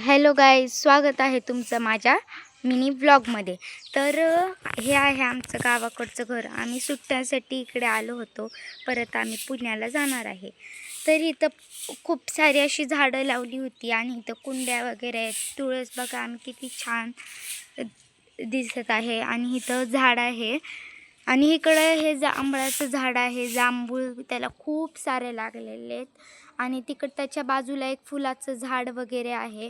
Hello guys, स्वागत आहे तुमचं माझ्या मिनी व्लॉगमध्ये. तर हे आहे आमचं गावाकडचं घर. आम्ही सुट्ट्यांसाठी इकडे आलो होतो. परत आम्ही पुण्याला जाणार आहे. तर इथं खूप सारी अशी झाडं लावली होती आणि इथं कुंड्या वगैरे आहेत. तुळस बघा आम्ही किती छान दिसत आहे. आणि इथं झाड आहे आणि इकडं हे जांभळाचं झाड आहे. जांभूळ त्याला खूप सारे लागलेले आहेत. आणि तिकडं त्याच्या बाजूला एक फुलाचं झाड वगैरे आहे.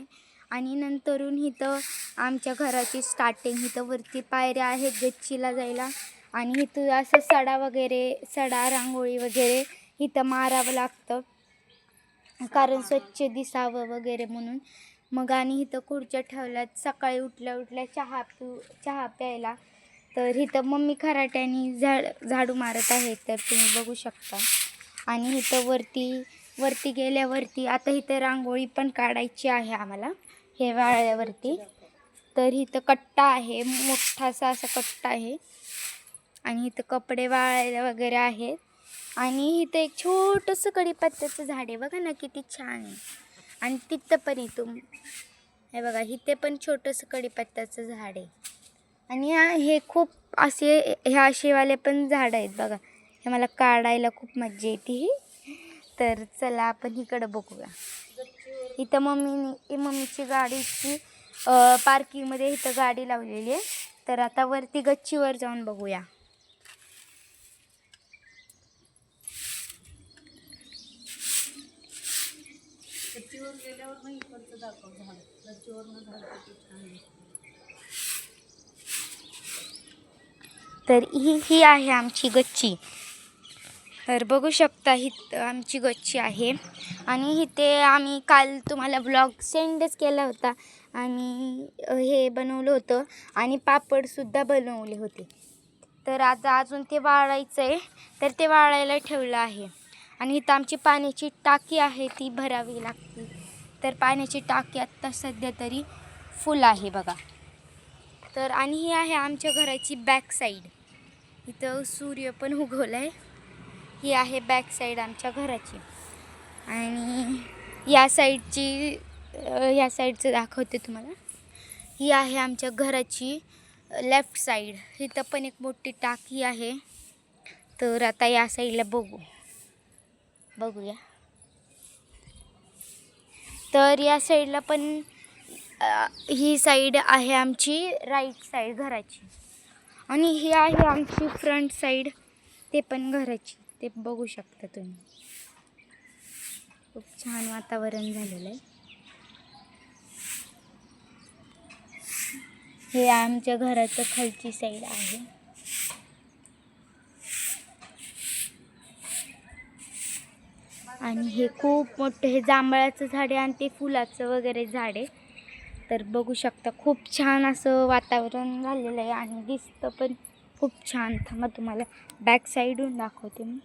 आणि नंतरून इथं आमच्या घराची स्टार्टिंग, इथं वरती पायऱ्या आहेत गच्चीला जायला. आणि इथं असं सडा रांगोळी वगैरे इथं मारावं लागतं, कारण स्वच्छ दिसावं वगैरे म्हणून. मग आणि इथं खुर्च्या ठेवल्यात सकाळी उठल्या चहा प्यायला. तर इथं मम्मी खराट्याने झाडू मारत आहे, तर तुम्ही बघू शकता. आणि इथं वरती गेल्यावरती आता इथं रांगोळी पण काढायची आहे आम्हाला हे वाळल्यावरती. तर इथं कट्टा आहे, मोठासा असा कट्टा आहे. आणि इथं कपडे वाळायला वगैरे आहेत. आणि इथं एक छोटंसं कढीपत्त्याचं झाड आहे, बघा ना किती छान आहे. आणि तिथं पण इथून हे बघा, इथे पण छोटंसं कढीपत्त्याचं झाड आहे. आणि हे खूप असे असेवाले पण झाड आहेत बघा. हे मला काढायला खूप मजा येते. तर चला आपण इकडं बघूया. इथं मम्मीची गाडीची पार्किंगमध्ये इथं गाडी लावलेली आहे. तर आता वरती गच्चीवर जाऊन बघूया. तर ही आहे आमची गच्ची. तर बघू शकता ही आमची गच्ची आहे. आणि इथे आम्ही काल तुम्हाला ब्लॉग सेंडच केला होता. आणि हे बनवलं होतं आणि पापडसुद्धा बनवले होते. तर आता अजून ते वाळायचं आहे, तर ते वाळायला ठेवलं आहे. आणि इथं आमची पाण्याची टाकी आहे, ती भरावी लागते. तर पाण्याची टाकी आत्ता सध्या तरी फुल आहे बघा. तर आणि ही आहे आमच्या घराची बॅक साईड. इथं सूर्य पण उगवला आहे. ही आहे बॅक साईड आमच्या घराची. आणि या साईडचं दाखवते तुम्हाला. ही आहे आमच्या घराची लेफ्ट साईड. इथं पण एक मोठी टाकी आहे. तर आता या साईडला बघूया. तर या साईडला पण ही साईड आहे आमची राईट साईड घराची. आणि ही आहे आमची फ्रंट साईड, ते पण घराची. ते बघू शकता तुम्ही. खूप छान वातावरण झालेलं आहे. हे आमच्या घराचं खालची साईड आहे. आणि हे खूप मोठं हे जांभळाचं झाड आहे आणि ते फुलाचं वगैरे झाड आहे. तर बघू शकता खूप छान असं वातावरण झालेलं आहे आणि दिसतं पण खूप छान. थांबा तुम्हाला बॅक साईडून दाखवते मी.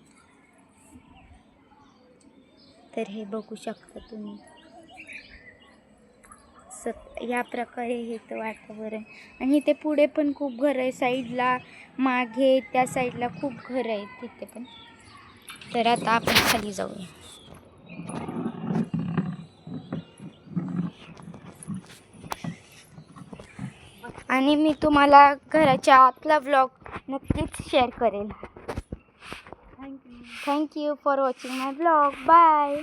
तर हे बघू शकता तुम्ही. या प्रकारे हे तर वातावरण. आणि इथे पुढे पण खूप घर आहे, साईडला मागे त्या साईडला खूप घर आहेत तिथे पण. तर आता आपण खाली जाऊया. आणि मी तुम्हाला घराच्या आतला व्लॉग नक्कीच शेअर करेल. Thank you for watching my vlog. Bye.